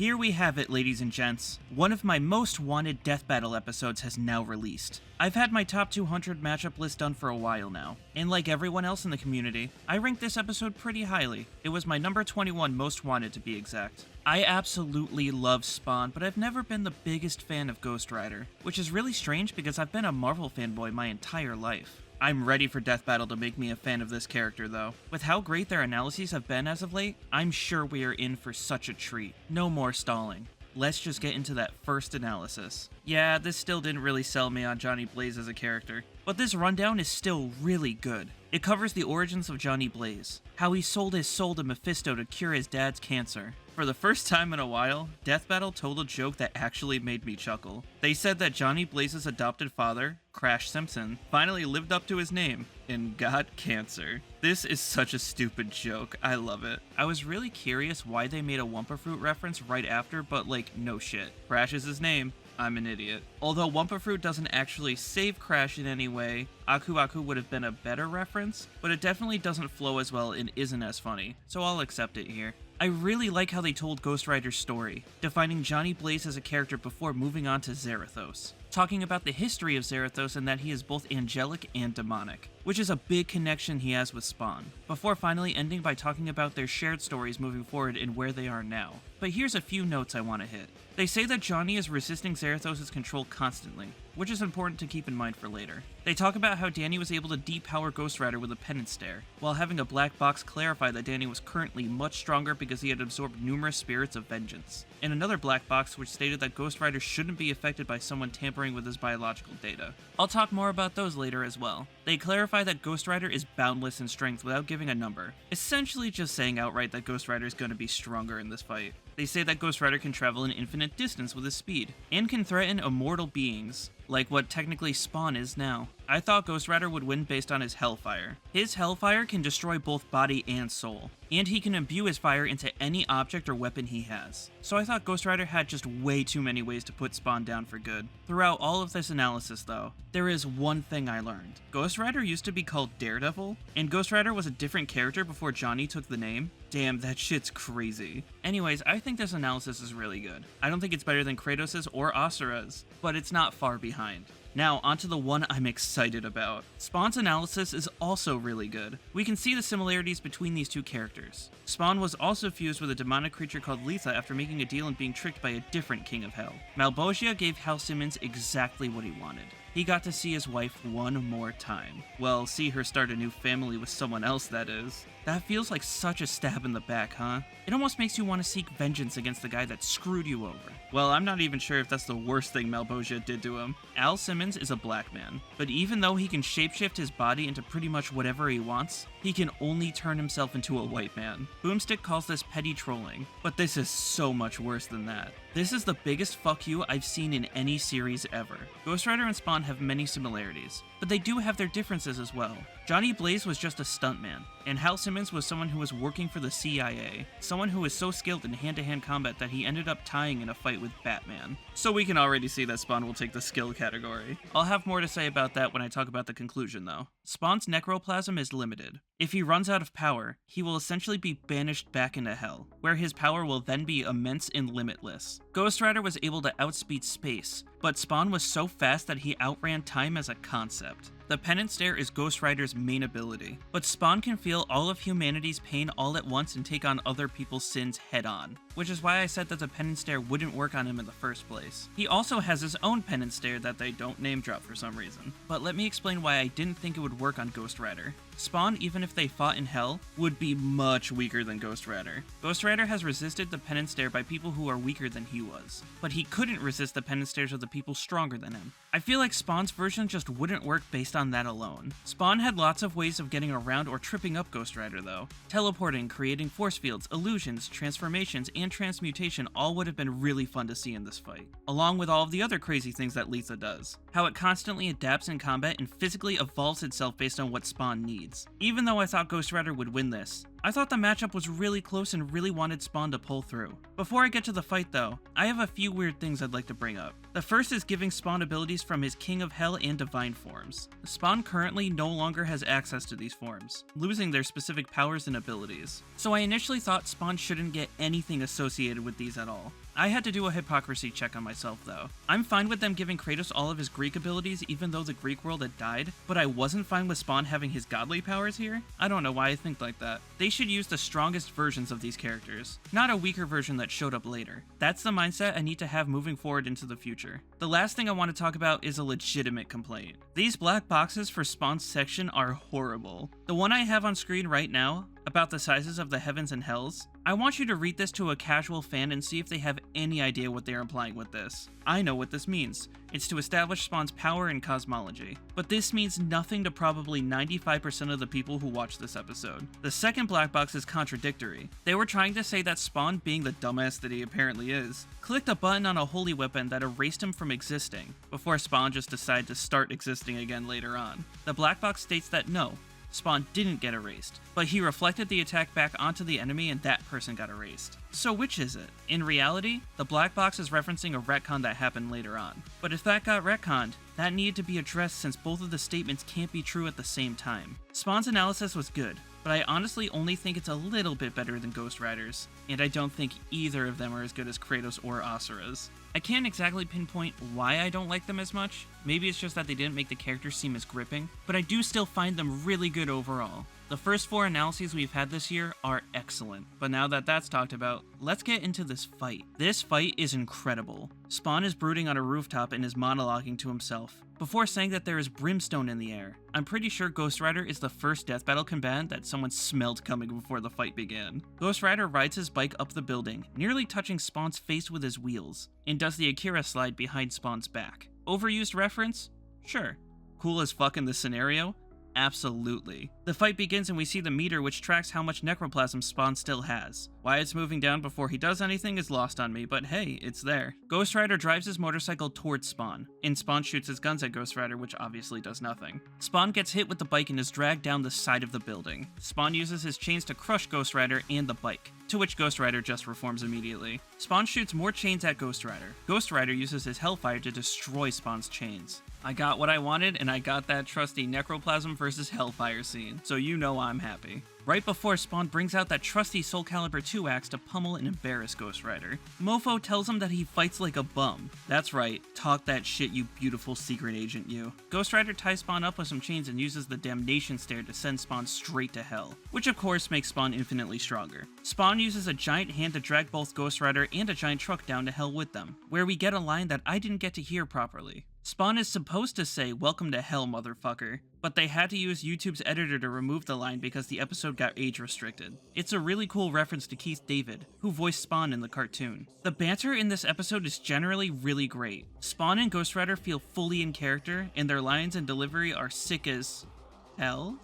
Here we have it, ladies and gents. One of my most wanted Death Battle episodes has now released. I've had my top 200 matchup list done for a while now, and like everyone else in the community, I ranked this episode pretty highly. It was my number 21 most wanted to be exact. I absolutely love Spawn, but I've never been the biggest fan of Ghost Rider, which is really strange because I've been a Marvel fanboy my entire life. I'm ready for Death Battle to make me a fan of this character though. With how great their analyses have been as of late, I'm sure we are in for such a treat. No more stalling. Let's just get into that first analysis. Yeah, this still didn't really sell me on Johnny Blaze as a character, but this rundown is still really good. It covers the origins of Johnny Blaze, how he sold his soul to Mephisto to cure his dad's cancer. For the first time in a while, Death Battle told a joke that actually made me chuckle. They said that Johnny Blaze's adopted father, Crash Simpson, finally lived up to his name and got cancer. This is such a stupid joke, I love it. I was really curious why they made a Wumpa Fruit reference right after, but like, no shit. Crash is his name. I'm an idiot. Although Wumpa Fruit doesn't actually save Crash in any way, Aku Aku would have been a better reference, but it definitely doesn't flow as well and isn't as funny, so I'll accept it here. I really like how they told Ghost Rider's story, defining Johnny Blaze as a character before moving on to Zarathos, talking about the history of Zarathos and that he is both angelic and demonic, which is a big connection he has with Spawn, before finally ending by talking about their shared stories moving forward and where they are now. But here's a few notes I want to hit. They say that Johnny is resisting Zarathos' control constantly, which is important to keep in mind for later. They talk about how Danny was able to depower Ghost Rider with a penance stare, while having a black box clarify that Danny was currently much stronger because he had absorbed numerous spirits of vengeance, and another black box which stated that Ghost Rider shouldn't be affected by someone tampering with his biological data. I'll talk more about those later as well. They clarify that Ghost Rider is boundless in strength without giving a number, essentially just saying outright that Ghost Rider is going to be stronger in this fight. They say that Ghost Rider can travel an infinite distance with his speed, and can threaten immortal beings, like what technically Spawn is now. I thought Ghost Rider would win based on his Hellfire. His Hellfire can destroy both body and soul, and he can imbue his fire into any object or weapon he has. So I thought Ghost Rider had just way too many ways to put Spawn down for good. Throughout all of this analysis though, there is one thing I learned. Ghost Rider used to be called Daredevil, and Ghost Rider was a different character before Johnny took the name. Damn, that shit's crazy. Anyways, I think this analysis is really good. I don't think it's better than Kratos' or Asura's, but it's not far behind. Now, onto the one I'm excited about. Spawn's analysis is also really good. We can see the similarities between these two characters. Spawn was also fused with a demonic creature called Letha after making a deal and being tricked by a different King of Hell. Malbogia gave Hal Simmons exactly what he wanted. He got to see his wife one more time. Well, see her start a new family with someone else, that is. That feels like such a stab in the back, huh? It almost makes you want to seek vengeance against the guy that screwed you over. Well, I'm not even sure if that's the worst thing Malbogia did to him. Al Simmons is a black man, but even though he can shapeshift his body into pretty much whatever he wants, he can only turn himself into a white man. Boomstick calls this petty trolling, but this is so much worse than that. This is the biggest fuck you I've seen in any series ever. Ghost Rider and Spawn have many similarities, but they do have their differences as well. Johnny Blaze was just a stuntman, and Hal Simmons was someone who was working for the CIA, someone who was so skilled in hand-to-hand combat that he ended up tying in a fight with Batman. So we can already see that Spawn will take the skill category. I'll have more to say about that when I talk about the conclusion though. Spawn's necroplasm is limited. If he runs out of power, he will essentially be banished back into hell, where his power will then be immense and limitless. Ghost Rider was able to outspeed space, but Spawn was so fast that he outran time as a concept. The Penance Stare is Ghost Rider's main ability, but Spawn can feel all of humanity's pain all at once and take on other people's sins head-on, which is why I said that the Penance Stare wouldn't work on him in the first place. He also has his own Penance Stare that they don't name drop for some reason, but let me explain why I didn't think it would work on Ghost Rider. Spawn, even if they fought in hell, would be much weaker than Ghost Rider. Ghost Rider has resisted the Penance Stare by people who are weaker than he was, but he couldn't resist the Penance Stares of the people stronger than him. I feel like Spawn's version just wouldn't work based on that alone. Spawn had lots of ways of getting around or tripping up Ghost Rider though. Teleporting, creating force fields, illusions, transformations, and transmutation all would have been really fun to see in this fight, along with all of the other crazy things that Letha does. How it constantly adapts in combat and physically evolves itself based on what Spawn needs. Even though I thought Ghost Rider would win this, I thought the matchup was really close and really wanted Spawn to pull through. Before I get to the fight though, I have a few weird things I'd like to bring up. The first is giving Spawn abilities from his King of Hell and Divine forms. Spawn currently no longer has access to these forms, losing their specific powers and abilities. So I initially thought Spawn shouldn't get anything associated with these at all. I had to do a hypocrisy check on myself though. I'm fine with them giving Kratos all of his Greek abilities even though the Greek world had died, but I wasn't fine with Spawn having his godly powers here? I don't know why I think like that. They should use the strongest versions of these characters, not a weaker version that showed up later. That's the mindset I need to have moving forward into the future. The last thing I want to talk about is a legitimate complaint. These black boxes for Spawn's section are horrible. The one I have on screen right now, about the sizes of the heavens and hells, I want you to read this to a casual fan and see if they have any idea what they're implying with this. I know what this means. It's to establish Spawn's power and cosmology. But this means nothing to probably 95% of the people who watch this episode. The second black box is contradictory. They were trying to say that Spawn, being the dumbass that he apparently is, clicked a button on a holy weapon that erased him from existing, before Spawn just decided to start existing again later on. The black box states that no, Spawn didn't get erased, but he reflected the attack back onto the enemy and that person got erased. So which is it? In reality, the black box is referencing a retcon that happened later on. But if that got retconned, that needed to be addressed since both of the statements can't be true at the same time. Spawn's analysis was good, but I honestly only think it's a little bit better than Ghost Rider's, and I don't think either of them are as good as Kratos or Asura's. I can't exactly pinpoint why I don't like them as much. Maybe it's just that they didn't make the characters seem as gripping, but I do still find them really good overall. The first 4 analyses we've had this year are excellent, but now that that's talked about, let's get into this fight. This fight is incredible. Spawn is brooding on a rooftop and is monologuing to himself, before saying that there is brimstone in the air. I'm pretty sure Ghost Rider is the first death battle combatant that someone smelled coming before the fight began. Ghost Rider rides his bike up the building, nearly touching Spawn's face with his wheels, and does the Akira slide behind Spawn's back. Overused reference? Sure. Cool as fuck in this scenario? Absolutely. The fight begins and we see the meter which tracks how much necroplasm Spawn still has. Why it's moving down before he does anything is lost on me, but hey, it's there. Ghost Rider drives his motorcycle towards Spawn, and Spawn shoots his guns at Ghost Rider, which obviously does nothing. Spawn gets hit with the bike and is dragged down the side of the building. Spawn uses his chains to crush Ghost Rider and the bike, to which Ghost Rider just reforms immediately. Spawn shoots more chains at Ghost Rider. Ghost Rider uses his Hellfire to destroy Spawn's chains. I got what I wanted, and I got that trusty Necroplasm versus Hellfire scene, so you know I'm happy. Right before Spawn brings out that trusty Soul Calibur 2 axe to pummel and embarrass Ghost Rider. Mofo tells him that he fights like a bum. That's right, talk that shit you beautiful secret agent you. Ghost Rider ties Spawn up with some chains and uses the Damnation Stare to send Spawn straight to hell, which of course makes Spawn infinitely stronger. Spawn uses a giant hand to drag both Ghost Rider and a giant truck down to hell with them, where we get a line that I didn't get to hear properly. Spawn is supposed to say, "Welcome to hell, motherfucker," but they had to use YouTube's editor to remove the line because the episode got age restricted. It's a really cool reference to Keith David, who voiced Spawn in the cartoon. The banter in this episode is generally really great. Spawn and Ghost Rider feel fully in character, and their lines and delivery are sick as hell?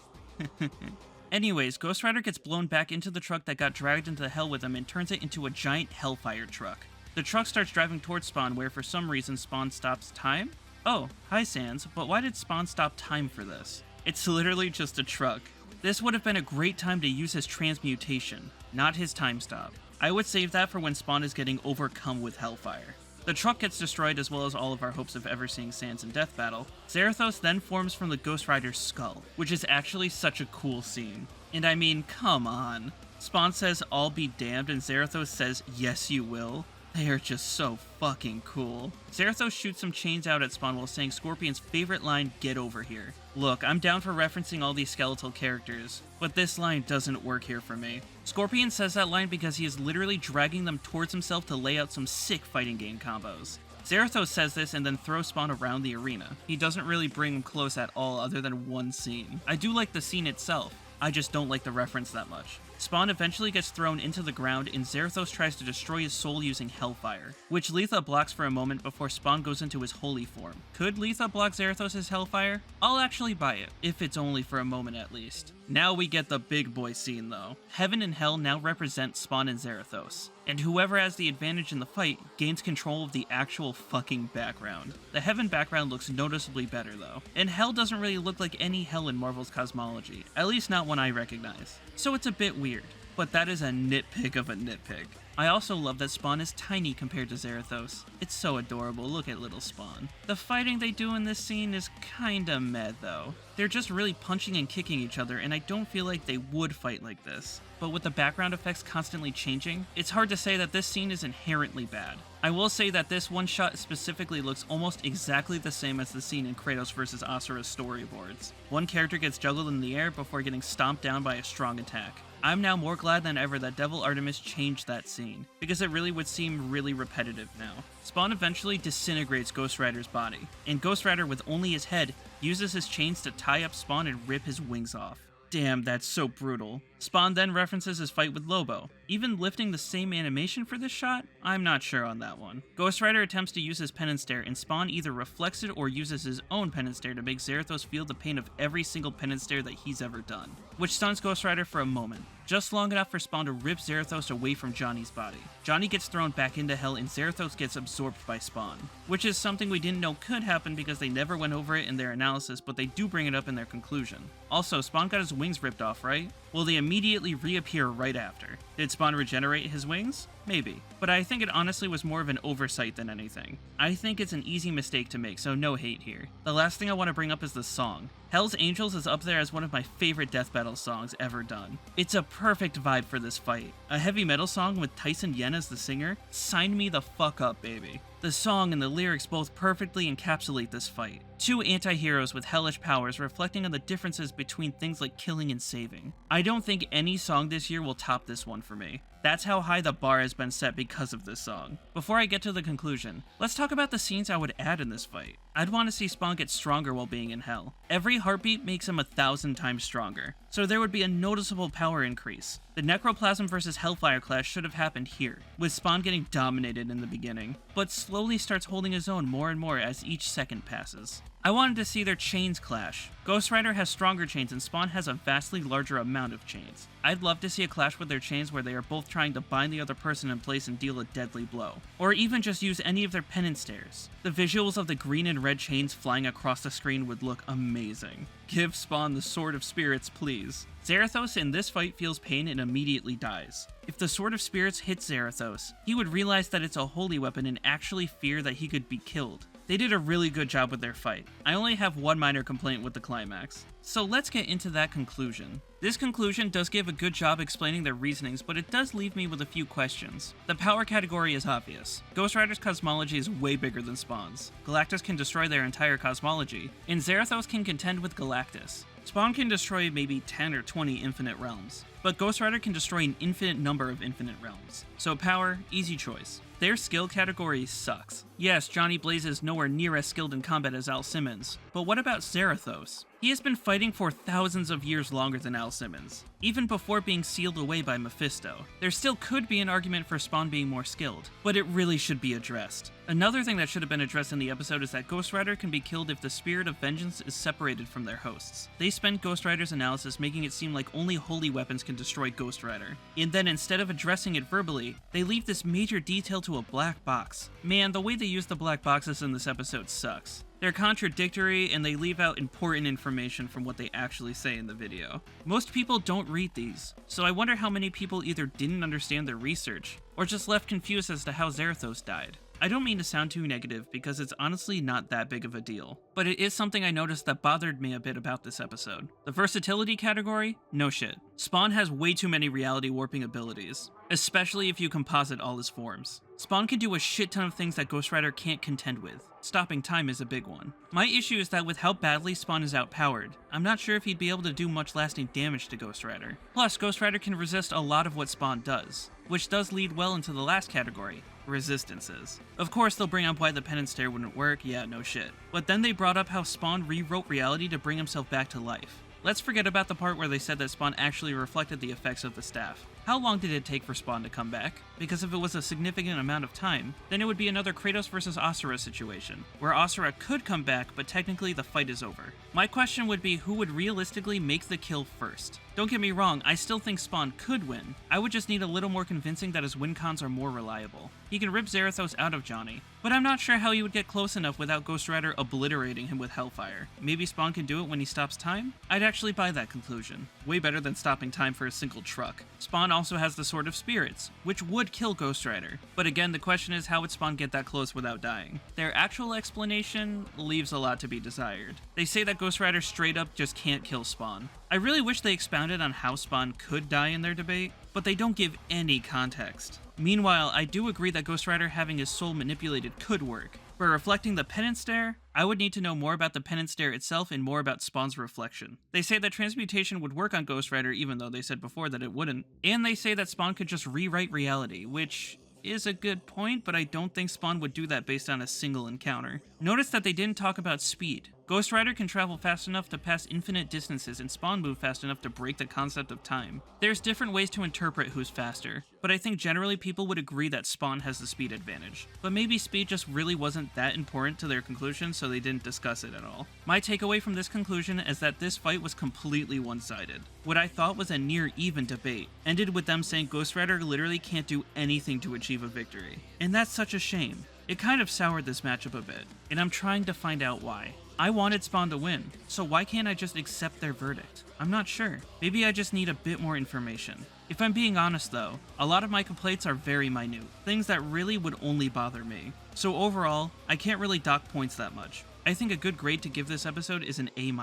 Anyways, Ghost Rider gets blown back into the truck that got dragged into hell with him and turns it into a giant Hellfire truck. The truck starts driving towards Spawn, where for some reason Spawn stops time? Oh, hi Sans, but why did Spawn stop time for this? It's literally just a truck. This would have been a great time to use his transmutation, not his time stop. I would save that for when Spawn is getting overcome with Hellfire. The truck gets destroyed as well as all of our hopes of ever seeing Sans in death battle. Zarathos then forms from the Ghost Rider's skull, which is actually such a cool scene. And I mean, come on. Spawn says, "I'll be damned," and Zarathos says, "Yes, you will." They are just so fucking cool. Zarathos shoots some chains out at Spawn while saying Scorpion's favorite line, "Get over here." Look, I'm down for referencing all these skeletal characters, but this line doesn't work here for me. Scorpion says that line because he is literally dragging them towards himself to lay out some sick fighting game combos. Zarathos says this and then throws Spawn around the arena. He doesn't really bring him close at all other than one scene. I do like the scene itself, I just don't like the reference that much. Spawn eventually gets thrown into the ground and Zarathos tries to destroy his soul using Hellfire, which Letha blocks for a moment before Spawn goes into his holy form. Could Letha block Zarathos' Hellfire? I'll actually buy it, if it's only for a moment at least. Now we get the big boy scene though. Heaven and Hell now represent Spawn and Zarathos, and whoever has the advantage in the fight gains control of the actual fucking background. The Heaven background looks noticeably better though, and Hell doesn't really look like any Hell in Marvel's cosmology, at least not one I recognize. So it's a bit weird, but that is a nitpick of a nitpick. I also love that Spawn is tiny compared to Zarathos. It's so adorable, look at little Spawn. The fighting they do in this scene is kinda meh though. They're just really punching and kicking each other, and I don't feel like they would fight like this. But with the background effects constantly changing, it's hard to say that this scene is inherently bad. I will say that this one shot specifically looks almost exactly the same as the scene in Kratos vs. Asura's storyboards. One character gets juggled in the air before getting stomped down by a strong attack. I'm now more glad than ever that Devil Artemis changed that scene, because it really would seem really repetitive now. Spawn eventually disintegrates Ghost Rider's body, and Ghost Rider with only his head uses his chains to tie up Spawn and rip his wings off. Damn, that's so brutal. Spawn then references his fight with Lobo. Even lifting the same animation for this shot? I'm not sure on that one. Ghost Rider attempts to use his penance stare, and Spawn either reflects it or uses his own penance stare to make Zarathos feel the pain of every single penance stare that he's ever done, which stuns Ghost Rider for a moment, just long enough for Spawn to rip Zarathos away from Johnny's body. Johnny gets thrown back into Hell and Zarathos gets absorbed by Spawn, which is something we didn't know could happen because they never went over it in their analysis, but they do bring it up in their conclusion. Also, Spawn got his wings ripped off, right? Well, they immediately reappear right after. Did Spawn regenerate his wings? Maybe. But I think it honestly was more of an oversight than anything. I think it's an easy mistake to make, so no hate here. The last thing I want to bring up is the song. Hell's Angels is up there as one of my favorite death battle songs ever done. It's a perfect vibe for this fight. A heavy metal song with Tyson Yen as the singer? Sign me the fuck up, baby. The song and the lyrics both perfectly encapsulate this fight. Two anti-heroes with hellish powers reflecting on the differences between things like killing and saving. I don't think any song this year will top this one for me. That's how high the bar has been set because of this song. Before I get to the conclusion, let's talk about the scenes I would add in this fight. I'd want to see Spawn get stronger while being in Hell. Every heartbeat makes him 1,000 times stronger, so there would be a noticeable power increase. The Necroplasm vs. Hellfire clash should have happened here, with Spawn getting dominated in the beginning, but slowly starts holding his own more and more as each second passes. I wanted to see their chains clash. Ghost Rider has stronger chains and Spawn has a vastly larger amount of chains. I'd love to see a clash with their chains where they are both trying to bind the other person in place and deal a deadly blow. Or even just use any of their penance stares. The visuals of the green and red chains flying across the screen would look amazing. Give Spawn the Sword of Spirits, please. Zarathos in this fight feels pain and immediately dies. If the Sword of Spirits hits Zarathos, he would realize that it's a holy weapon and actually fear that he could be killed. They did a really good job with their fight. I only have one minor complaint with the climax. So let's get into that conclusion. This conclusion does give a good job explaining their reasonings, but it does leave me with a few questions. The power category is obvious. Ghost Rider's cosmology is way bigger than Spawn's. Galactus can destroy their entire cosmology, and Zarathos can contend with Galactus. Spawn can destroy maybe 10 or 20 infinite realms, but Ghost Rider can destroy an infinite number of infinite realms. So power, easy choice. Their skill category sucks. Yes, Johnny Blaze is nowhere near as skilled in combat as Al Simmons, but what about Zarathos? He has been fighting for thousands of years longer than Al Simmons, even before being sealed away by Mephisto. There still could be an argument for Spawn being more skilled, but it really should be addressed. Another thing that should have been addressed in the episode is that Ghost Rider can be killed if the Spirit of Vengeance is separated from their hosts. They spent Ghost Rider's analysis making it seem like only holy weapons can destroy Ghost Rider, and then instead of addressing it verbally, they leave this major detail to a black box. Man, the way they use the black boxes in this episode sucks. They're contradictory and they leave out important information from what they actually say in the video. Most people don't read these, so I wonder how many people either didn't understand their research, or just left confused as to how Zarathos died. I don't mean to sound too negative because it's honestly not that big of a deal, but it is something I noticed that bothered me a bit about this episode. The versatility category? No shit. Spawn has way too many reality warping abilities, especially if you composite all his forms. Spawn can do a shit ton of things that Ghost Rider can't contend with. Stopping time is a big one. My issue is that with how badly Spawn is outpowered, I'm not sure if he'd be able to do much lasting damage to Ghost Rider. Plus, Ghost Rider can resist a lot of what Spawn does, which does lead well into the last category, resistances. Of course, they'll bring up why the penance stare wouldn't work, yeah, no shit. But then they brought up how Spawn rewrote reality to bring himself back to life. Let's forget about the part where they said that Spawn actually reflected the effects of the staff. How long did it take for Spawn to come back? because if it was a significant amount of time, then it would be another Kratos versus Asura situation, where Asura could come back, but technically the fight is over. My question would be who would realistically make the kill first. Don't get me wrong, I still think Spawn could win. I would just need a little more convincing that his win cons are more reliable. He can rip Zarathos out of Johnny, but I'm not sure how he would get close enough without Ghost Rider obliterating him with Hellfire. Maybe Spawn can do it when he stops time? I'd actually buy that conclusion. Way better than stopping time for a single truck. Spawn also has the Sword of Spirits, which would kill Ghost Rider. But again, the question is how would Spawn get that close without dying? Their actual explanation leaves a lot to be desired. They say that Ghost Rider straight up just can't kill Spawn. I really wish they expounded on how Spawn could die in their debate, but they don't give any context. Meanwhile, I do agree that Ghost Rider having his soul manipulated could work. But reflecting the penance stare, I would need to know more about the penance stare itself and more about Spawn's reflection. They say that transmutation would work on Ghost Rider even though they said before that it wouldn't. And they say that Spawn could just rewrite reality, which is a good point, but I don't think Spawn would do that based on a single encounter. Notice that they didn't talk about speed. Ghost Rider can travel fast enough to pass infinite distances and Spawn move fast enough to break the concept of time. There's different ways to interpret who's faster, but I think generally people would agree that Spawn has the speed advantage. But maybe speed just really wasn't that important to their conclusion, so they didn't discuss it at all. My takeaway from this conclusion is that this fight was completely one-sided. What I thought was a near even debate ended with them saying Ghost Rider literally can't do anything to achieve a victory. And that's such a shame. It kind of soured this matchup a bit, and I'm trying to find out why. I wanted Spawn to win, so why can't I just accept their verdict? I'm not sure. Maybe I just need a bit more information. If I'm being honest though, a lot of my complaints are very minute, things that really would only bother me. So overall, I can't really dock points that much. I think a good grade to give this episode is an A-.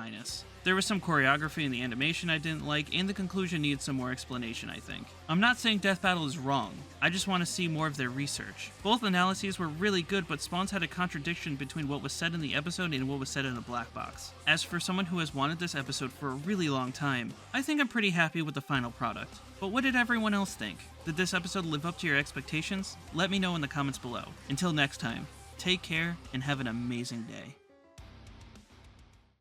There was some choreography in the animation I didn't like, and the conclusion needed some more explanation, I think. I'm not saying Death Battle is wrong, I just want to see more of their research. Both analyses were really good, but Spawn's had a contradiction between what was said in the episode and what was said in the black box. As for someone who has wanted this episode for a really long time, I think I'm pretty happy with the final product. But what did everyone else think? Did this episode live up to your expectations? Let me know in the comments below. Until next time, take care and have an amazing day.